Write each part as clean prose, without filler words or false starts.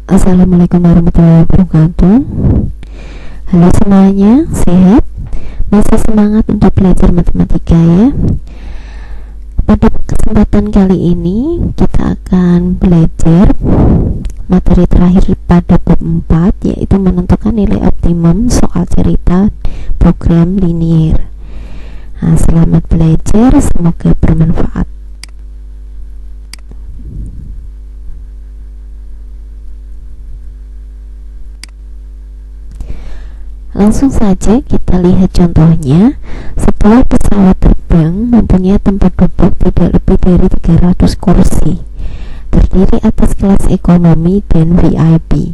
Assalamualaikum warahmatullahi wabarakatuh. Halo semuanya, sehat? Masih semangat untuk belajar matematika ya? Pada kesempatan kali ini kita akan belajar materi terakhir pada bab 4, yaitu menentukan nilai optimum soal cerita program linier. Nah, selamat belajar, semoga bermanfaat. Langsung saja kita lihat contohnya. Sebuah pesawat terbang mempunyai tempat duduk tidak lebih dari 300 kursi, terdiri atas kelas ekonomi dan VIP.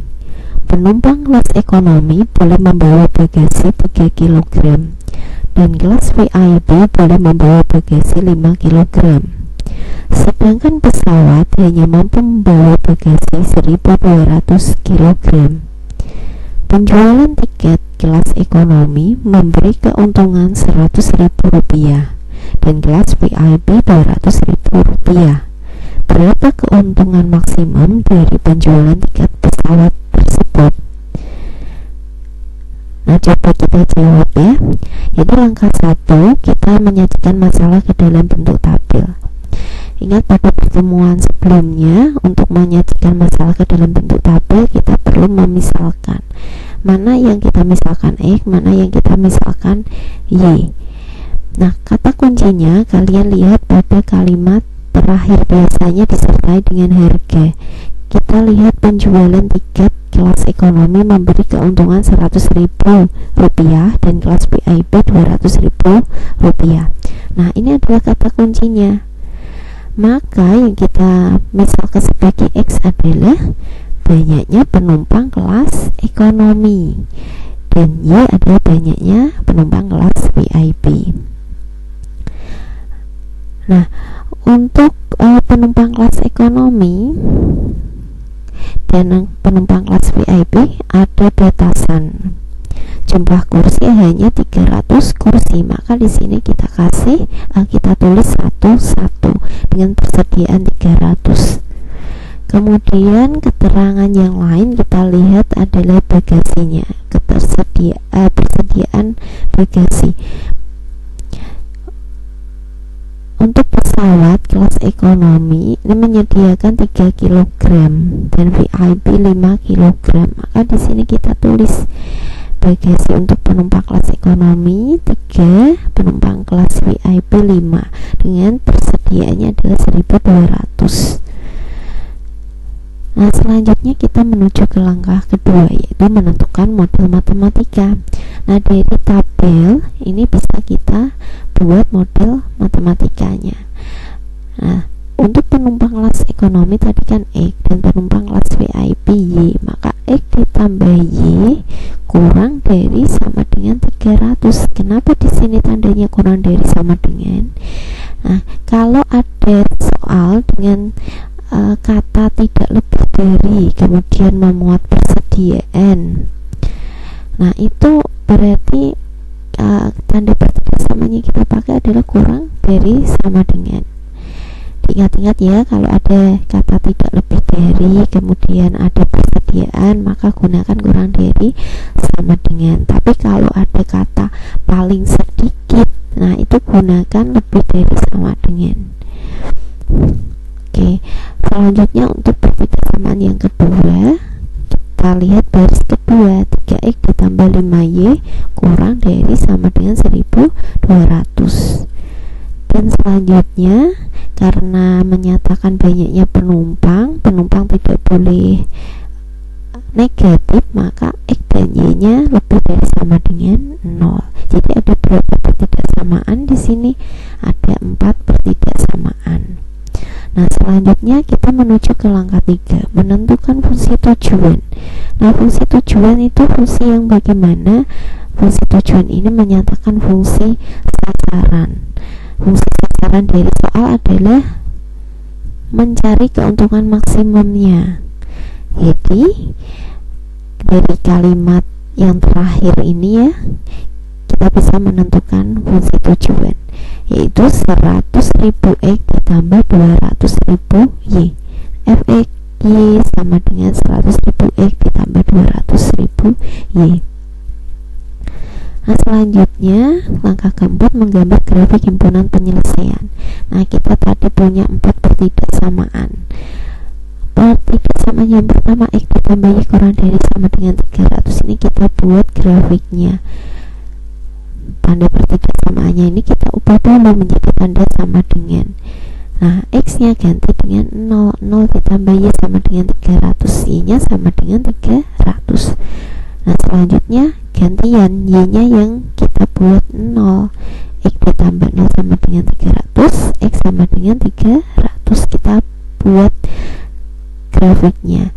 Penumpang kelas ekonomi boleh membawa bagasi 3 kg dan kelas VIP boleh membawa bagasi 5 kg. Sedangkan pesawat hanya mampu membawa bagasi 1.200 kg. Penjualan tiket kelas ekonomi memberi keuntungan Rp100.000 dan kelas VIP Rp200.000. Berapa keuntungan maksimum dari penjualan tiket pesawat tersebut? Nah, coba kita jawab ya. Jadi langkah 1, kita menyajikan masalah ke dalam bentuk tabel. Ingat pada pertemuan sebelumnya, untuk menyajikan masalah ke dalam bentuk tabel kita perlu memisalkan mana yang kita misalkan X, mana yang kita misalkan Y. Nah, kata kuncinya kalian lihat pada kalimat terakhir, biasanya disertai dengan harga. Kita lihat penjualan tiket kelas ekonomi memberi keuntungan Rp100.000 dan kelas VIP Rp200.000. Nah, ini adalah kata kuncinya. Maka yang kita misalkan sebagai X adalah banyaknya penumpang kelas ekonomi dan Y adalah banyaknya penumpang kelas VIP. Nah, untuk penumpang kelas ekonomi dan penumpang kelas VIP ada batasan. Jumlah kursi hanya 300 kursi, maka di sini kita kasih kita tulis 1 dengan persediaan 300. Kemudian keterangan yang lain kita lihat adalah bagasinya, persediaan bagasi. Untuk pesawat kelas ekonomi ini menyediakan 3 kg dan VIP 5 kg, maka di sini kita tulis bagasi untuk penumpang kelas ekonomi 3, penumpang kelas VIP 5, dengan persediaannya adalah 1.200. Nah, selanjutnya kita menuju ke langkah kedua, yaitu menentukan model matematika. Nah, dari tabel ini bisa kita buat model matematikanya. Nah, untuk penumpang kelas ekonomi tadi kan X dan penumpang kelas VIP Y, maka X ditambah Y kurang dari sama dengan 300. Kenapa di sini tandanya kurang dari sama dengan? Nah, kalau ada soal dengan kata tidak lebih dari kemudian memuat persediaan, nah itu berarti tanda pertidak samanya kita pakai adalah kurang dari sama dengan. Ingat-ingat ya, kalau ada kata tidak lebih dari kemudian ada persediaan, maka gunakan kurang dari sama dengan. Tapi kalau ada kata paling sedikit, nah itu gunakan lebih dari sama dengan. Oke, selanjutnya untuk pertidaksamaan yang kedua, kita lihat baris kedua, 3X ditambah 5Y kurang dari sama dengan 1.200. Dan selanjutnya, karena menyatakan banyaknya penumpang tidak boleh negatif, maka X dan Y nya lebih dari sama dengan 0. Jadi ada berapa pertidaksamaan di sini? Ada 4 pertidaksamaan. Nah, selanjutnya kita menuju ke langkah 3, menentukan fungsi tujuan. Nah, fungsi tujuan itu fungsi yang bagaimana? Fungsi tujuan ini menyatakan fungsi sasaran. Fungsi sasaran dari soal adalah mencari keuntungan maksimumnya. Jadi, dari kalimat yang terakhir ini ya, kita bisa menentukan fungsi tujuan, yaitu 100.000 X ditambah 200.000 Y. Fx Y sama dengan 100.000 X ditambah 200.000 Y. Nah, selanjutnya langkah keempat menggambar grafik himpunan penyelesaian. Nah, kita tadi punya 4 pertidaksamaan. Pertidaksamaan yang pertama, X ditambah Y kurang dari sama dengan 300. Ini kita buat grafiknya. Tanda pertidaksamaannya ini kita ubah dulu menjadi tanda sama dengan. Nah, X nya ganti dengan 0. 0 ditambah Y sama dengan 300. Y nya sama dengan 300. Nah, selanjutnya gantian, Y nya yang kita buat 0. X ditambah 0 sama dengan 300. X sama dengan 300. Kita buat grafiknya.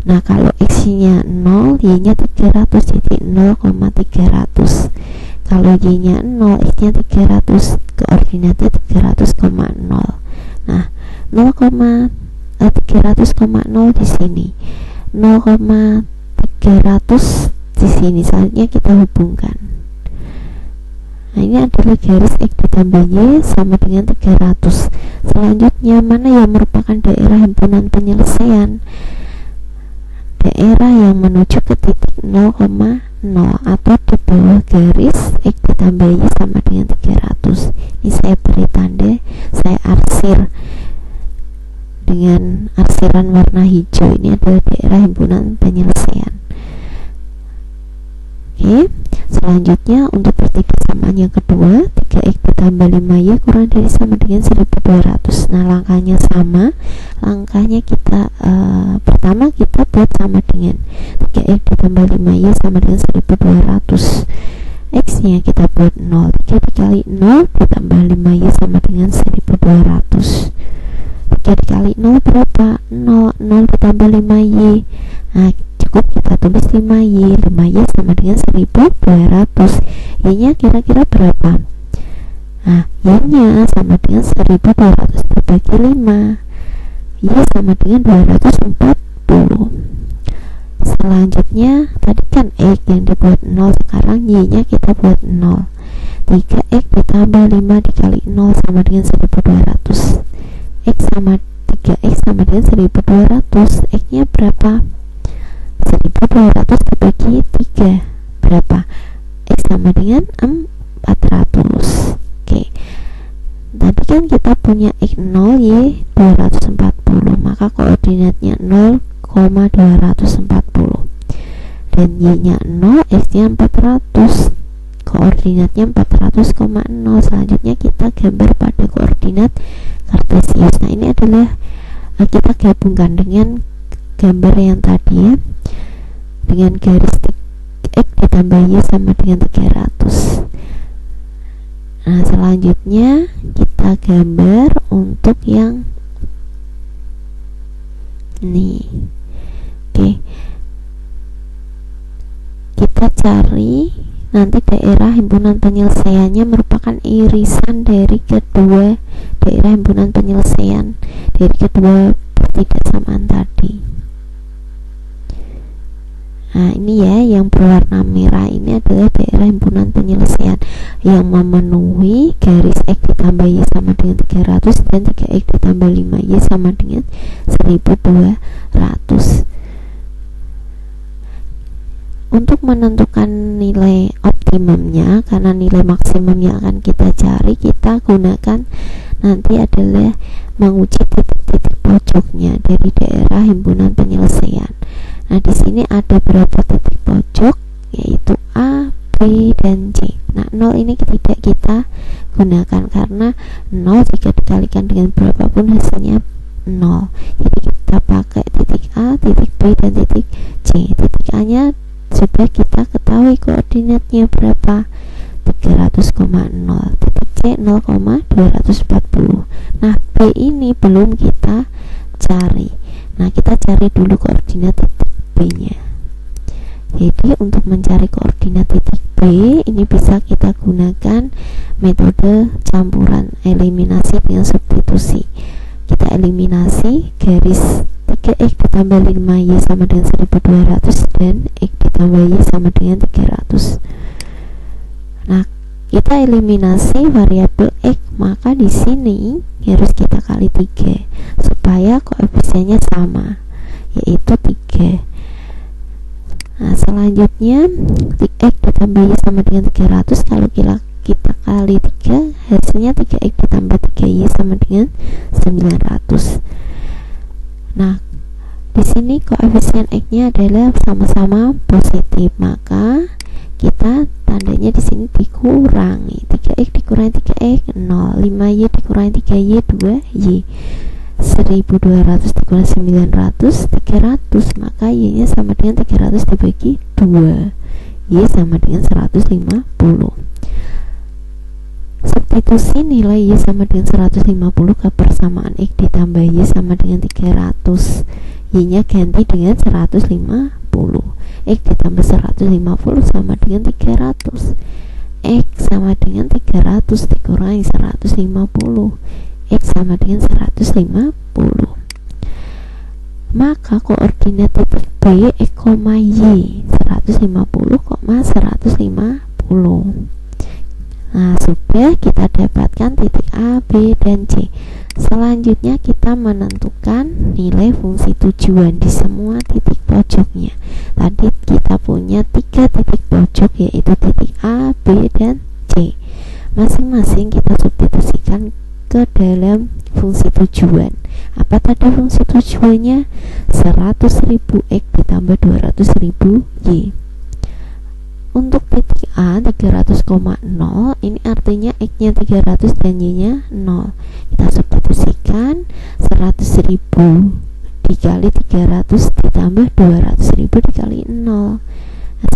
Nah, kalau X nya 0, Y nya 300, jadi 0,300. Kalau Y nya 0, X nya 300, koordinatnya 300,0. Nah, 300,0 di sini, 0,300 di sini. Selanjutnya kita hubungkan. Nah, ini adalah garis X ditambah Y sama dengan 300. Selanjutnya, mana yang merupakan daerah himpunan penyelesaian? Daerah yang menuju ke titik 0,0 atau di bawah garis X ditambah Y sama dengan 300. Ini saya beri tanda, saya arsir dengan arsiran warna hijau. Ini adalah daerah himpunan penyelesaian. Oke, selanjutnya untuk pertidaksamaan yang kedua, 3X ditambah 5Y kurang dari sama dengan 1200. Nah, langkahnya sama. Langkahnya kita pertama kita buat sama dengan 3X ditambah 5Y sama dengan 1200. X nya kita buat 0. 3 dikali 0 ditambah 5Y sama dengan 1200. 3 dikali 0 berapa? 0. 0 ditambah 5Y. Nah, cukup kita tulis 5Y. 5Y sama dengan 1200. Y nya kira-kira berapa? Nah, Y nya sama dengan 1200 dibagi 5. Y sama dengan 240. Selanjutnya tadi kan X yang dibuat 0, sekarang Y nya kita buat 0. 3X ditambah 5 dikali 0 sama dengan 1200. X sama 3X sama dengan 1200. X nya berapa? 1200 dibagi 3 berapa? X sama dengan 400. Oke, tadi kan kita punya X 0, Y 240, maka koordinatnya 0,240 dan Y nya 0, X nya 400, koordinatnya 400,0. Selanjutnya kita gambar pada koordinat kartesius. Nah, ini adalah kita gabungkan dengan gambar yang tadi ya, dengan garis X ditambah Y sama dengan 300. Nah, selanjutnya kita gambar untuk yang ini. Oke, kita cari nanti daerah himpunan penyelesaiannya merupakan irisan dari kedua daerah himpunan penyelesaian dari kedua pertidaksamaan tadi. Nah, ini ya yang berwarna merah ini adalah daerah himpunan penyelesaian yang memenuhi garis X ditambah Y sama dengan 300 dan 3X ditambah 5Y sama dengan 1200. Untuk menentukan nilai optimumnya, karena nilai maksimum yang akan kita cari, kita gunakan nanti adalah menguji titik-titik pojoknya dari daerah himpunan penyelesaian. Nah, di sini ada berapa titik pojok, yaitu A, B, dan C. Nah, 0 ini tidak kita gunakan karena 0 jika dikalikan dengan berapapun hasilnya 0. Jadi kita pakai titik A, titik B, dan titik C. Titik A nya sudah kita ketahui koordinatnya berapa, 300,0. Titik C 0,240. Nah, B ini belum kita cari. Nah, kita cari dulu koordinat titik B nya. Jadi untuk mencari koordinat titik B ini bisa kita gunakan metode campuran eliminasi dengan substitusi. Kita eliminasi garis 3X ditambah 5Y sama dengan 1200 dan X ditambah Y sama dengan 300. Nah, kita eliminasi variabel X, maka di sini harus kita kali 3 supaya koefisiennya sama. yaitu 3. Nah, selanjutnya X ditambah Y sama dengan 300. Kalau kita kali 3, hasilnya 3X ditambah 3Y sama dengan 900. Nah, di sini koefisien X-nya adalah sama-sama positif, maka kita tandanya di sini dikurangi. 3X dikurangi 3X 0, 5Y dikurangi 3Y 2Y. 1200 dikurangi 900 300, maka Y nya sama dengan 300 dibagi 2, Y sama dengan 150. Substitusi nilai Y sama dengan 150 ke persamaan X ditambah Y sama dengan 300. Y nya ganti dengan 150. X ditambah 150 sama dengan 300. X sama dengan 300 dikurangi 150. X sama dengan 150. Maka koordinat titik B X, Y 150,150. Nah, sudah kita dapatkan titik A, B, dan C. Selanjutnya kita menentukan nilai fungsi tujuan di semua titik pojoknya. Tadi kita punya 3 titik pojok, yaitu titik A, B, dan C. Masing-masing kita substitusikan ke dalam fungsi tujuan. Apa tadi fungsi tujuannya? 100.000 X ditambah 200.000 Y. Untuk titik A 300,0, ini artinya X nya 300 dan Y nya 0. Kita substitusikan 100.000 dikali 300 ditambah 200.000 dikali 0.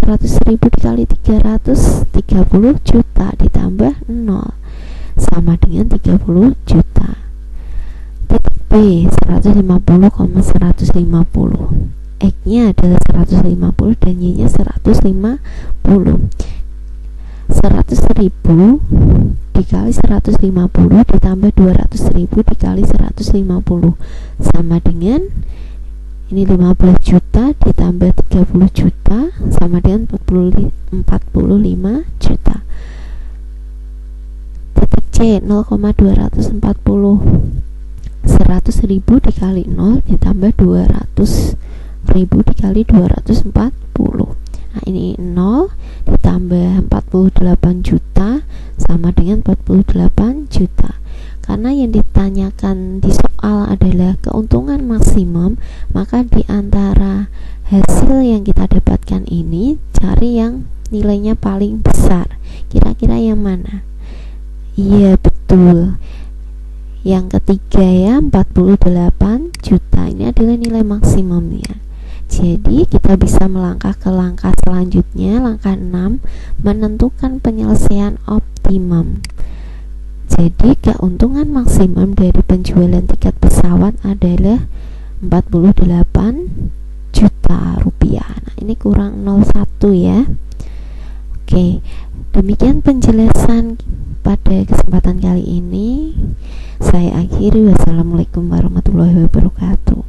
100.000 dikali 300 30 juta ditambah 0 sama dengan 30 juta. Titik B 150,150. X nya adalah 150 dan Y nya 150. 100.000 dikali 150 ditambah 200.000 dikali 150 sama dengan ini 15 juta ditambah 30 juta sama dengan 45 juta. Titik C 0,240. 100.000 dikali 0 ditambah 200.000 dikali 240. Nah, ini 0 ditambah 48 juta sama dengan 48 juta. Karena yang ditanyakan di soal adalah keuntungan maksimum, maka di antara hasil yang kita dapatkan ini cari yang nilainya paling besar. Kira-kira yang mana? Iya, betul. Yang ketiga ya, 48 juta. Ini adalah nilai maksimumnya. Jadi kita bisa melangkah ke langkah selanjutnya, langkah 6, menentukan penyelesaian optimum. Jadi keuntungan maksimum dari penjualan tiket pesawat adalah 48 juta rupiah. Nah, ini kurang 01 ya. Oke, demikian penjelasan pada kesempatan kali ini. Saya akhiri. Wassalamualaikum warahmatullahi wabarakatuh.